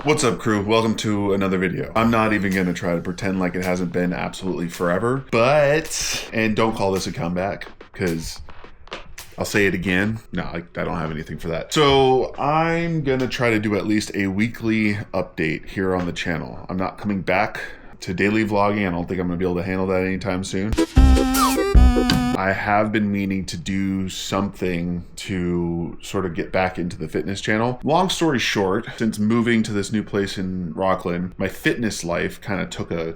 What's up, crew? Welcome to another video. I'm not even gonna try to pretend like it hasn't been absolutely forever, and don't call this a comeback, because I'll say it again. No, I don't have anything for that. So I'm gonna try to do at least a weekly update here on the channel. I'm not coming back to daily vlogging. I don't think I'm gonna be able to handle that anytime soon. I have been meaning to do something to sort of get back into the fitness channel. Long story short, since moving to this new place in Rockland, my fitness life kind of took a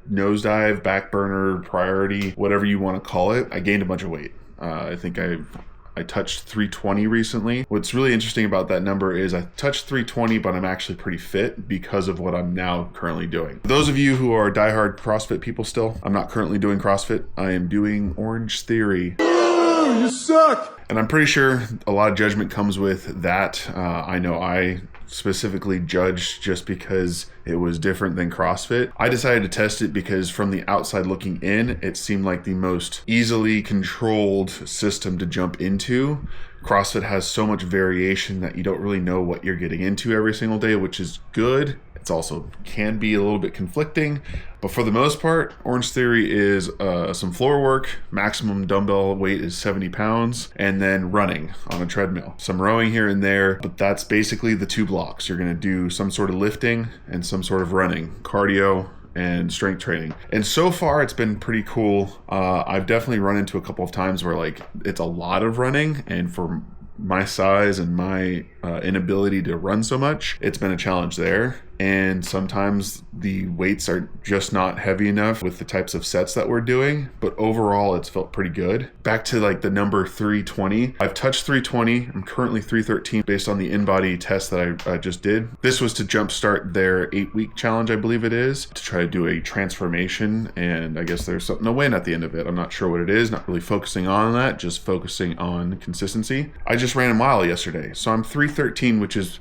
nosedive, back burner, priority, whatever you want to call it. I gained a bunch of weight. I think I touched 320 recently. What's really interesting about that number is I touched 320, but I'm actually pretty fit because of what I'm now currently doing. For those of you who are diehard CrossFit people still, I'm not currently doing CrossFit. I am doing Orange Theory. Oh, you suck! And I'm pretty sure a lot of judgment comes with that. I know I specifically judged just because it was different than CrossFit. I decided to test it because from the outside looking in, it seemed like the most easily controlled system to jump into. CrossFit has so much variation that you don't really know what you're getting into every single day, which is good. It's also can be a little bit conflicting, but for the most part, Orange Theory is some floor work, maximum dumbbell weight is 70 pounds, and then running on a treadmill. Some rowing here and there, but that's basically the two blocks. You're gonna do some sort of lifting and some sort of running, cardio, and strength training. And so far it's been pretty cool. I've definitely run into a couple of times where like it's a lot of running, and for my size and my inability to run so much, it's been a challenge there. And sometimes the weights are just not heavy enough with the types of sets that we're doing, but overall it's felt pretty good. Back to like the number 320. I've touched 320. I'm currently 313 based on the in-body test that I just did. This was to jumpstart their 8-week challenge, I believe it is, to try to do a transformation, and I guess there's something to win at the end of it. I'm not sure what it is, not really focusing on that, just focusing on consistency. I just ran a mile yesterday, so I'm 313, which is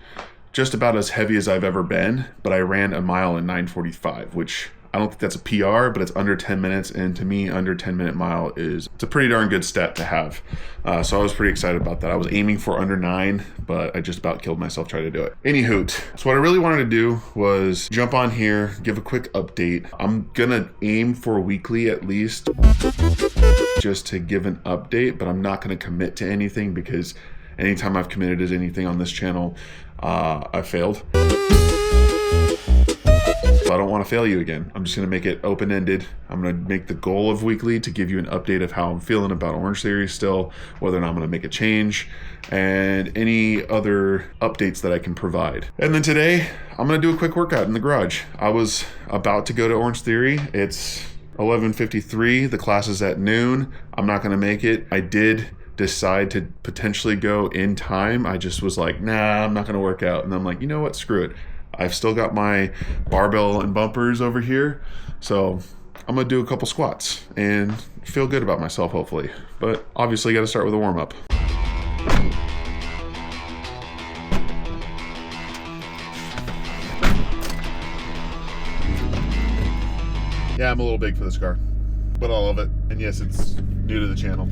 just about as heavy as I've ever been, but I ran a mile in 9:45, which I don't think that's a PR, but it's under 10 minutes, and to me, under 10-minute mile it's a pretty darn good stat to have. So I was pretty excited about that. I was aiming for under 9, but I just about killed myself trying to do it. Anyhoot, so what I really wanted to do was jump on here, give a quick update. I'm gonna aim for weekly at least, just to give an update, but I'm not gonna commit to anything because anytime I've committed to anything on this channel, I failed. So I don't want to fail you again. I'm just going to make it open-ended. I'm going to make the goal of weekly to give you an update of how I'm feeling about Orange Theory still, whether or not I'm going to make a change, and any other updates that I can provide. And then today, I'm going to do a quick workout in the garage. I was about to go to Orange Theory. It's 11:53. The class is at noon. I'm not going to make it. I did decide to potentially go in time. I just was like, nah, I'm not going to work out. And I'm like, you know what? Screw it. I've still got my barbell and bumpers over here, so I'm gonna do a couple squats and feel good about myself, hopefully. But obviously, got to start with a warm up. Yeah, I'm a little big for this car, but I love it. And yes, it's new to the channel.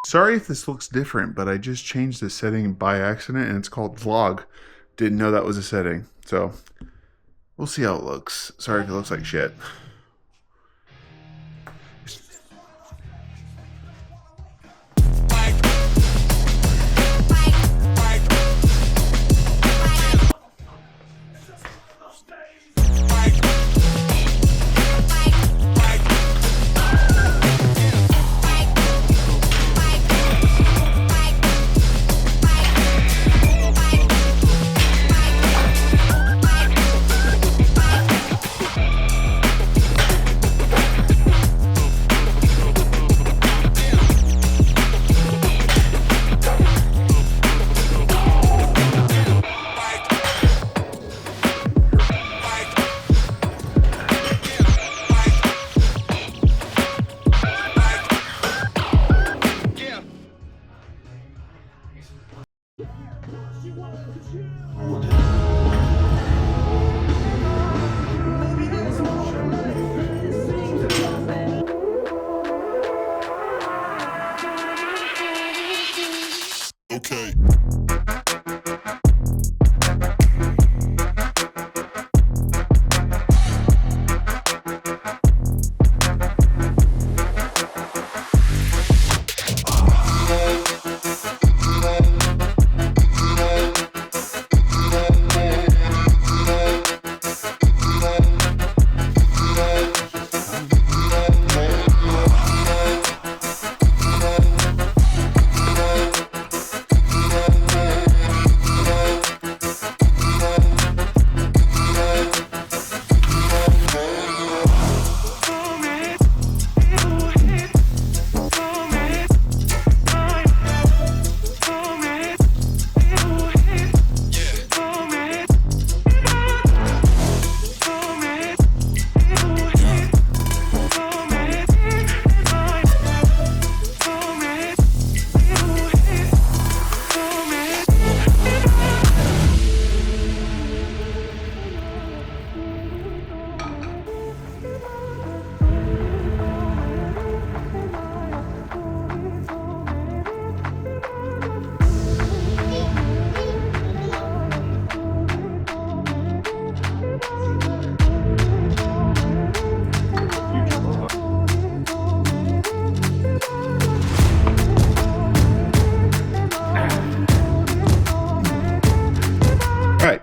Sorry if this looks different, but I just changed the setting by accident and it's called Vlog. Didn't know that was a setting. So we'll see how it looks. Sorry if it looks like shit.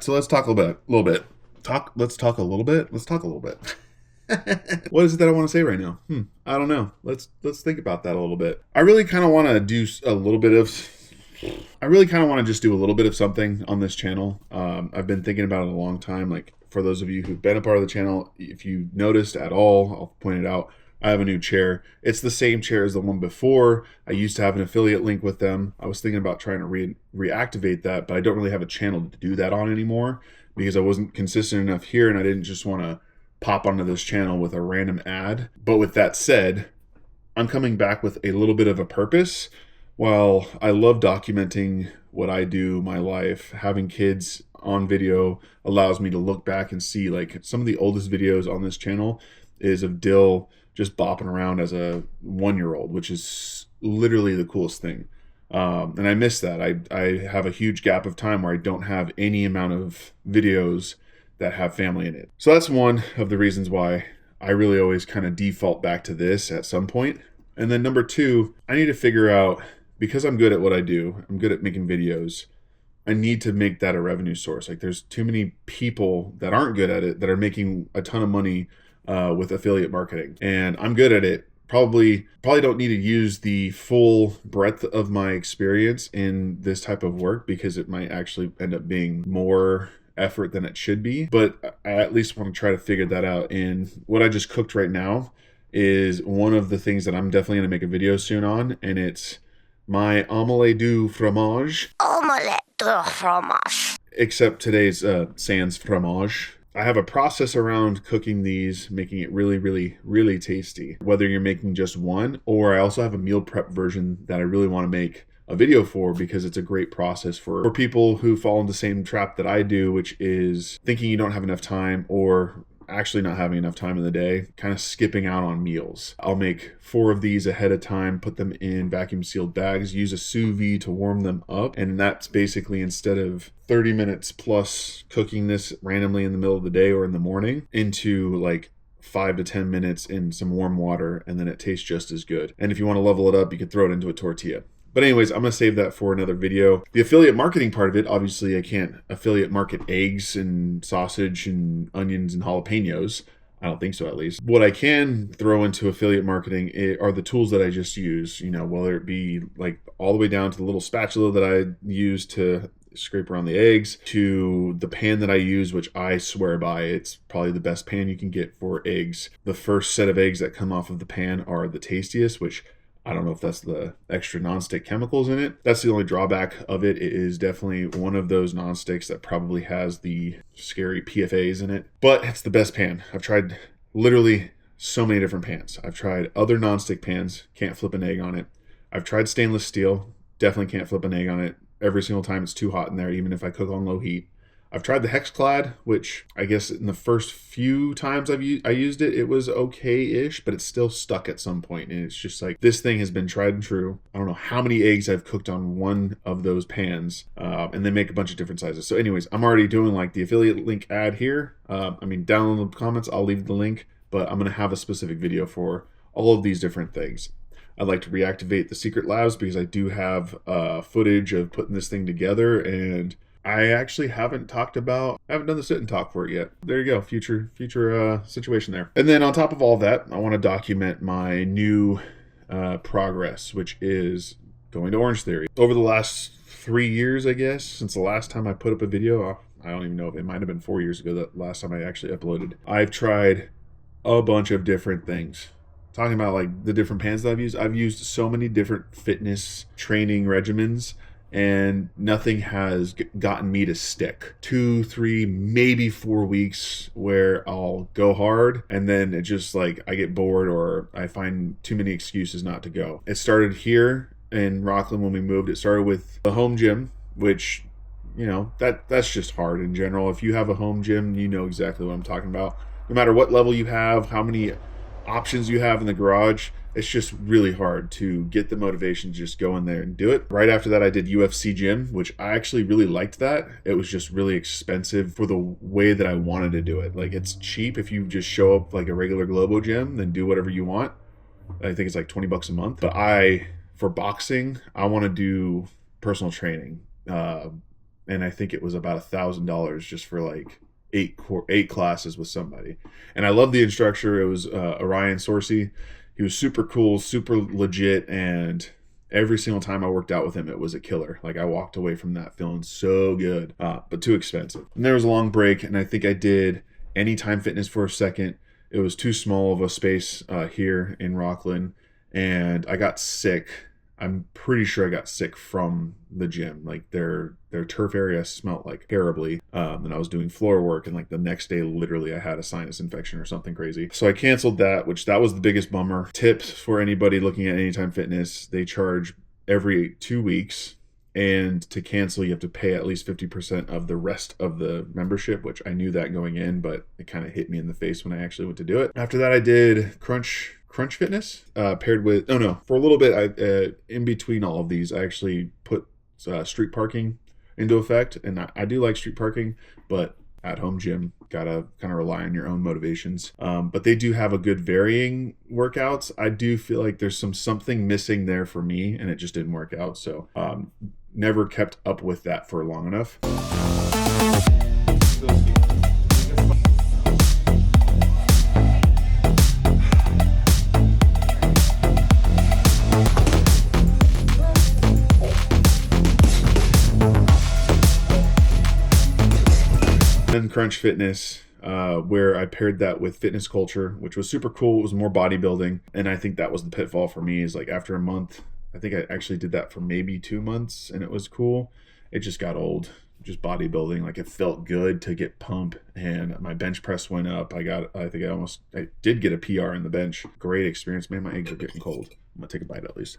So let's talk a little bit. Let's talk a little bit. What is it that I want to say right now? I don't know. Let's think about that a little bit. I really kind of want to do a little bit of. I really kind of want to just do a little bit of something on this channel. I've been thinking about it a long time. Like, for those of you who've been a part of the channel, if you noticed at all, I'll point it out. I have a new chair. It's the same chair as the one before. I used to have an affiliate link with them. I was thinking about trying to reactivate that, but I don't really have a channel to do that on anymore because I wasn't consistent enough here, and I didn't just want to pop onto this channel with a random ad. But with that said, I'm coming back with a little bit of a purpose. While I love documenting what I do, my life, having kids on video allows me to look back and see, like, some of the oldest videos on this channel is of Dill just bopping around as a 1-year-old, which is literally the coolest thing. And I miss that. I have a huge gap of time where I don't have any amount of videos that have family in it. So that's one of the reasons why I really always kind of default back to this at some point. And then number two, I need to figure out, because I'm good at what I do, I'm good at making videos, I need to make that a revenue source. Like, there's too many people that aren't good at it that are making a ton of money with affiliate marketing, and I'm good at it. Probably don't need to use the full breadth of my experience in this type of work because it might actually end up being more effort than it should be, but I at least want to try to figure that out. And what I just cooked right now is one of the things that I'm definitely going to make a video soon on, and it's my omelette du fromage. Omelette du fromage. Except today's sans fromage. I have a process around cooking these, making it really, really, really tasty. Whether you're making just one, or I also have a meal prep version that I really want to make a video for because it's a great process for people who fall into the same trap that I do, which is thinking you don't have enough time or actually not having enough time in the day, kind of skipping out on meals. I'll make 4 of these ahead of time, put them in vacuum sealed bags, use a sous vide to warm them up, and that's basically, instead of 30 minutes plus cooking this randomly in the middle of the day or in the morning, into like 5 to 10 minutes in some warm water, and then it tastes just as good. And if you want to level it up, you could throw it into a tortilla. But anyways, I'm going to save that for another video. The affiliate marketing part of it, obviously I can't affiliate market eggs and sausage and onions and jalapenos. I don't think so, at least. What I can throw into affiliate marketing are the tools that I just use, you know, whether it be like all the way down to the little spatula that I use to scrape around the eggs, to the pan that I use, which I swear by. It's probably the best pan you can get for eggs. The first set of eggs that come off of the pan are the tastiest, which I don't know if that's the extra nonstick chemicals in it. That's the only drawback of it. It is definitely one of those nonsticks that probably has the scary PFAs in it. But it's the best pan. I've tried literally so many different pans. I've tried other nonstick pans. Can't flip an egg on it. I've tried stainless steel. Definitely can't flip an egg on it. Every single time it's too hot in there, even if I cook on low heat. I've tried the Hexclad, which I guess in the first few times I used it, it was okay-ish, but it's still stuck at some point. And it's just like, this thing has been tried and true. I don't know how many eggs I've cooked on one of those pans, and they make a bunch of different sizes. So anyways, I'm already doing like the affiliate link ad here. Down in the comments, I'll leave the link, but I'm going to have a specific video for all of these different things. I'd like to reactivate the secret labs because I do have footage of putting this thing together, and I actually haven't done the sit and talk for it yet. There you go, future situation there. And then on top of all that, I want to document my new progress, which is going to Orange Theory. Over the last 3 years, I guess, since the last time I put up a video, I don't even know if it might have been 4 years ago that last time I actually uploaded. I've tried a bunch of different things. Talking about like the different pans that I've used so many different fitness training regimens, and nothing has gotten me to stick. 2, 3, maybe 4 weeks where I'll go hard, and then it just like I get bored or I find too many excuses not to go. It started here in Rockland when we moved. It started with the home gym, which, you know, that's just hard in general. If you have a home gym, you know exactly what I'm talking about. No matter what level you have, how many options you have in the garage, it's just really hard to get the motivation to just go in there and do it. Right after that, I did UFC gym, which I actually really liked that. It was just really expensive for the way that I wanted to do it. Like, it's cheap if you just show up like a regular Globo gym, then do whatever you want. I think it's like $20 a month. But for boxing, I want to do personal training. and I think it was about $1,000 just for like eight classes with somebody. And I love the instructor. It was Orion Sorcy. He was super cool, super legit, and every single time I worked out with him, it was a killer. Like, I walked away from that feeling so good, but too expensive. And there was a long break, and I think I did Anytime Fitness for a second. It was too small of a space here in Rockland, and I got sick. I'm pretty sure I got sick from the gym. Like, their turf area smelled like terribly, and I was doing floor work, and like the next day, literally, I had a sinus infection or something crazy. So I canceled that, which that was the biggest bummer. Tips for anybody looking at Anytime Fitness: they charge every 2 weeks, and to cancel, you have to pay at least 50% of the rest of the membership, which I knew that going in, but it kind of hit me in the face when I actually went to do it. After that, I did Crunch Fitness, paired with, for a little bit, I in between all of these, I actually put street parking into effect. And I do like street parking, but at home gym, gotta kind of rely on your own motivations. But they do have a good varying workouts. I do feel like there's something missing there for me, and it just didn't work out. So never kept up with that for long enough. Then Crunch Fitness, where I paired that with fitness culture, which was super cool. It was more bodybuilding, and I think that was the pitfall for me, is like after a month, I think I actually did that for maybe 2 months, and it was cool. It just got old, just bodybuilding. Like, it felt good to get pump, and my bench press went up. I did get a PR in the bench. Great experience. Man, my eggs are getting cold. I'm gonna take a bite at least.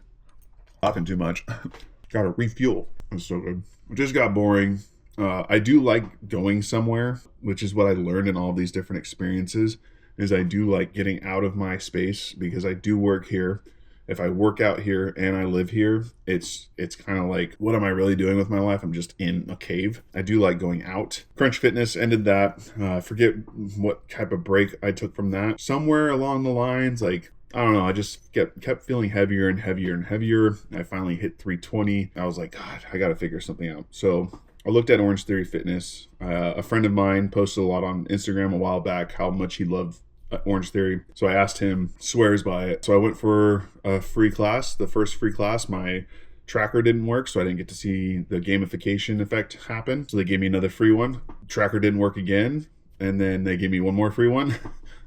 Talking too much. Gotta refuel. It was so good. It just got boring. I do like going somewhere, which is what I learned in all of these different experiences, is I do like getting out of my space, because I do work here. If I work out here and I live here, it's kind of like, what am I really doing with my life? I'm just in a cave. I do like going out. Crunch Fitness ended that. I forget what type of break I took from that. Somewhere along the lines, like, I don't know, I just kept feeling heavier and heavier and heavier. I finally hit 320. I was like, God, I got to figure something out. So I looked at Orange Theory Fitness. A friend of mine posted a lot on Instagram a while back how much he loved Orange Theory. So I asked him, swears by it. So I went for a free class. The first free class, my tracker didn't work, so I didn't get to see the gamification effect happen. So they gave me another free one. Tracker didn't work again, and then they gave me one more free one.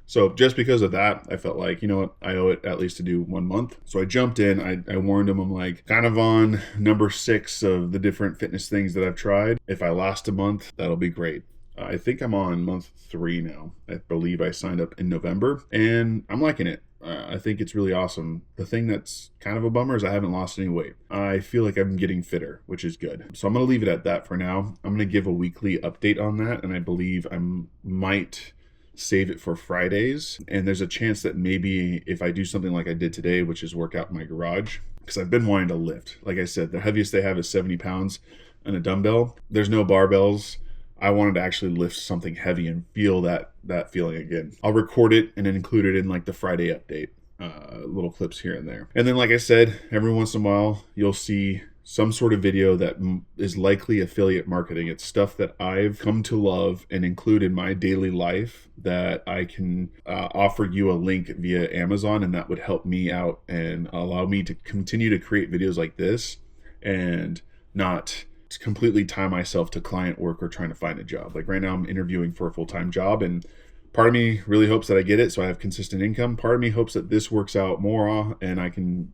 So just because of that, I felt like, you know what, I owe it at least to do 1 month. So I jumped in. I warned him, I'm like, kind of on number 6 of the different fitness things that I've tried. If I last a month, that'll be great. I think I'm on month 3 now. I believe I signed up in November, and I'm liking it. I think it's really awesome. The thing that's kind of a bummer is I haven't lost any weight. I feel like I'm getting fitter, which is good. So I'm going to leave it at that for now. I'm going to give a weekly update on that, and I believe I might save it for Fridays. And there's a chance that maybe if I do something like I did today, which is work out in my garage, because I've been wanting to lift. Like I said, the heaviest they have is 70 pounds and a dumbbell. There's no barbells. I wanted to actually lift something heavy and feel that feeling again. I'll record it and then include it in like the Friday update, little clips here and there. And then, like I said, every once in a while, you'll see some sort of video that is likely affiliate marketing. It's stuff that I've come to love and include in my daily life that I can offer you a link via Amazon, and that would help me out and allow me to continue to create videos like this and not completely tie myself to client work or trying to find a job. Like right now, I'm interviewing for a full-time job, and part of me really hopes that I get it so I have consistent income. Part of me hopes that this works out more and I can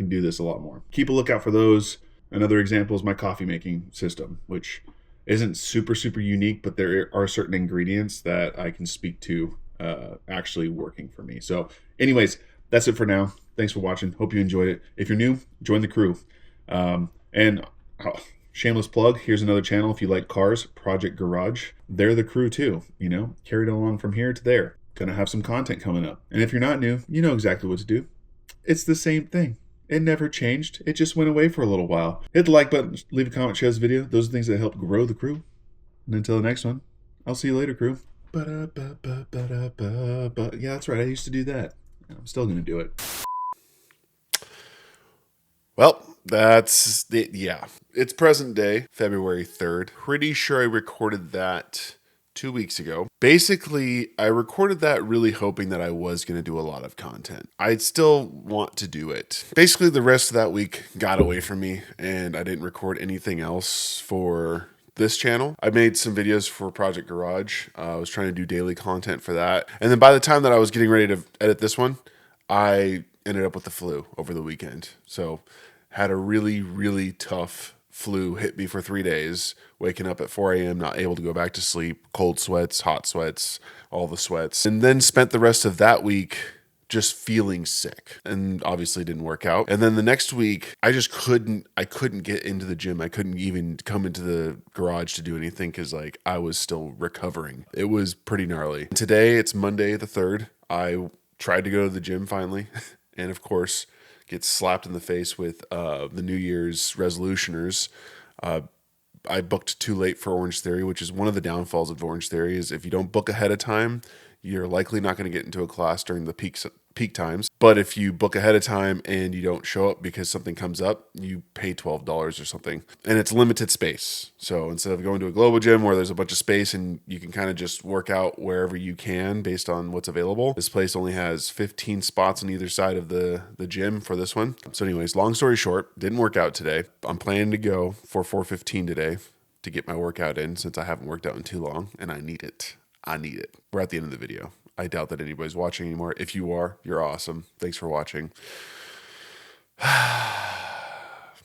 do this a lot more. Keep a lookout for those. Another example is my coffee making system, which isn't super unique, but there are certain ingredients that I can speak to actually working for me. So anyways, that's it for now. Thanks for watching. Hope you enjoyed it. If you're new, join the crew. Shameless plug, here's another channel if you like cars, Project Garage. They're the crew too, carried along from here to there. Gonna have some content coming up. And if you're not new, you know exactly what to do. It's the same thing. It never changed. It just went away for a little while. Hit the like button, leave a comment, share this video. Those are things that help grow the crew. And until the next one, I'll see you later, crew. Yeah, that's right. I used to do that. I'm still gonna do it. Well, It's present day, February 3rd. Pretty sure I recorded that 2 weeks ago. Basically, I recorded that really hoping that I was going to do a lot of content. I'd still want to do it. Basically, the rest of that week got away from me and I didn't record anything else for this channel. I made some videos for Project Garage. I was trying to do daily content for that. And then by the time that I was getting ready to edit this one, I ended up with the flu over the weekend. So had a really, really tough flu hit me for 3 days, waking up at 4 a.m., not able to go back to sleep, cold sweats, hot sweats, all the sweats. And then spent the rest of that week just feeling sick, and obviously didn't work out. And then the next week, I couldn't get into the gym. I couldn't even come into the garage to do anything because like I was still recovering. It was pretty gnarly. Today, it's Monday the 3rd. I tried to go to the gym finally. And of course, get slapped in the face with the New Year's resolutioners. I booked too late for Orange Theory, which is one of the downfalls of Orange Theory is if you don't book ahead of time, you're likely not going to get into a class during the peak times. But if you book ahead of time and you don't show up because something comes up, you pay $12 or something. And it's limited space. So instead of going to a global gym where there's a bunch of space and you can kind of just work out wherever you can based on what's available, this place only has 15 spots on either side of the gym for this one. So anyways, long story short, didn't work out today. I'm planning to go for 4:15 today to get my workout in since I haven't worked out in too long and I need it. We're at the end of the video. I doubt that anybody's watching anymore. If you are, you're awesome. Thanks for watching.